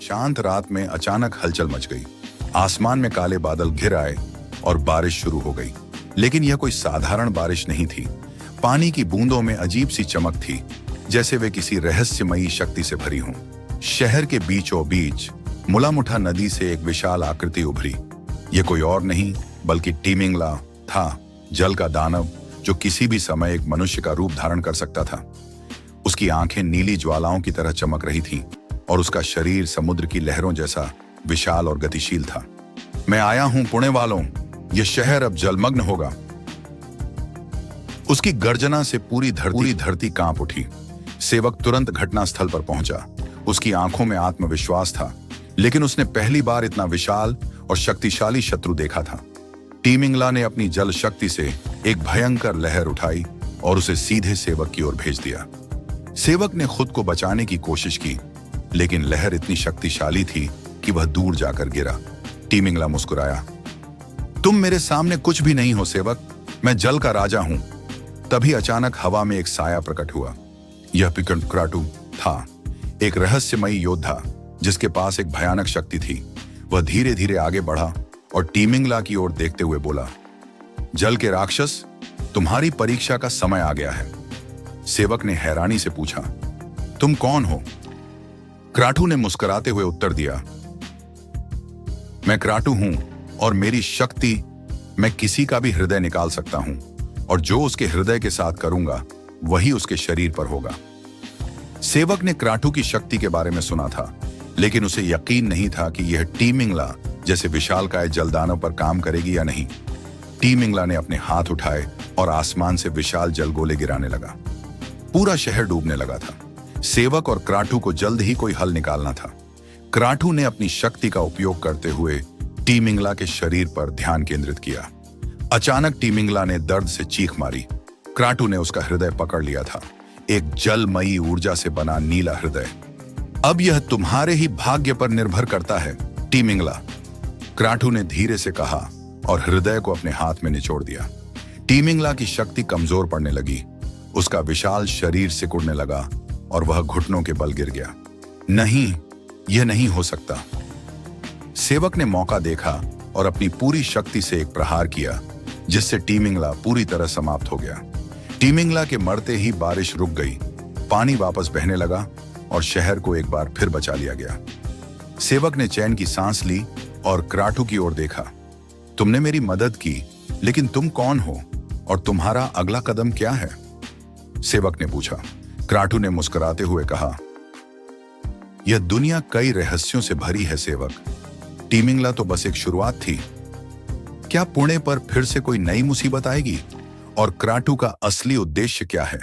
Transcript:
शांत रात में अचानक हलचल मच गई। आसमान में काले बादल घिर आए और बारिश शुरू हो गई। लेकिन यह कोई साधारण बारिश नहीं थी। पानी की बूंदों में अजीब सी चमक थी, जैसे वे किसी रहस्यमयी शक्ति से भरी हों। शहर के बीचों बीच मुलामुठा नदी से एक विशाल आकृति उभरी। यह कोई और नहीं बल्कि टीमिंगला था, जल का दानव जो किसी भी समय एक मनुष्य का रूप धारण कर सकता था। उसकी आंखें नीली ज्वालाओं की तरह चमक रही थीं और उसका शरीर समुद्र की लहरों जैसा विशाल और गतिशील था। मैं आया हूं पुणे वालों, यह शहर अब जलमग्न होगा। उसकी गर्जना से पूरी धरती कांप उठी। सेवक तुरंत घटनास्थल पर पहुंचा। उसकी आंखों में आत्मविश्वास था, लेकिन उसने पहली बार इतना विशाल और शक्तिशाली शत्रु देखा था। टीमिंगला ने अपनी जल शक्ति से एक भयंकर लहर उठाई और उसे सीधे सेवक की ओर भेज दिया। सेवक ने खुद को बचाने की कोशिश की, लेकिन लहर इतनी शक्तिशाली थी कि वह दूर जाकर गिरा। टीमिंगला मुस्कुराया, तुम मेरे सामने कुछ भी नहीं हो सेवक, मैं जल का राजा हूं। तभी अचानक हवा में एक साया प्रकट हुआ। यह क्राटू था, एक रहस्यमयी योद्धा जिसके पास एक भयानक शक्ति थी। वह धीरे धीरे आगे बढ़ा और टीमिंगला की ओर देखते हुए बोला, जल के राक्षस, तुम्हारी परीक्षा का समय आ गया है। सेवक ने हैरानी से पूछा, तुम कौन हो? क्राटू ने मुस्कुराते हुए उत्तर दिया, मैं क्राटू हूं और मेरी शक्ति, मैं किसी का भी हृदय निकाल सकता हूं और जो उसके हृदय के साथ करूंगा वही उसके शरीर पर होगा। सेवक ने क्राटू की शक्ति के बारे में सुना था, लेकिन उसे यकीन नहीं था कि यह टीमिंगला जैसे विशालकाय जलदानव पर काम करेगी या नहीं। टीमिंगला ने अपने हाथ उठाए और आसमान से विशाल जलगोले गिराने लगा। पूरा शहर डूबने लगा था। सेवक और क्राटू को जल्द ही कोई हल निकालना था। क्राटू ने अपनी शक्ति का उपयोग करते हुए टीमिंगला के शरीर पर ध्यान केंद्रित किया। अचानक टीमिंगला ने दर्द से चीख मारी। क्राटू ने उसका हृदय पकड़ लिया था, एक जलमयी ऊर्जा से बना नीला हृदय। अब यह तुम्हारे ही भाग्य पर निर्भर करता है टीमिंगला, क्राटू ने धीरे से कहा और हृदय को अपने हाथ में निचोड़ दिया। टीमिंगला की शक्ति कमजोर पड़ने लगी। उसका विशाल शरीर सिकुड़ने लगा और वह घुटनों के बल गिर गया। नहीं, यह नहीं हो सकता। सेवक ने मौका देखा और अपनी पूरी शक्ति से एक प्रहार किया, जिससे टीमिंगला पूरी तरह समाप्त हो गया। टीमिंगला के मरते ही बारिश रुक गई, पानी वापस बहने लगा और शहर को एक बार फिर बचा लिया गया। सेवक ने चैन की सांस ली और क्राटू की ओर देखा। तुमने मेरी मदद की, लेकिन तुम कौन हो और तुम्हारा अगला कदम क्या है? सेवक ने पूछा। क्राटू ने मुस्कुराते हुए कहा, यह दुनिया कई रहस्यों से भरी है सेवक। टीमिंगला तो बस एक शुरुआत थी। क्या पुणे पर फिर से कोई नई मुसीबत आएगी? और क्राटू का असली उद्देश्य क्या है?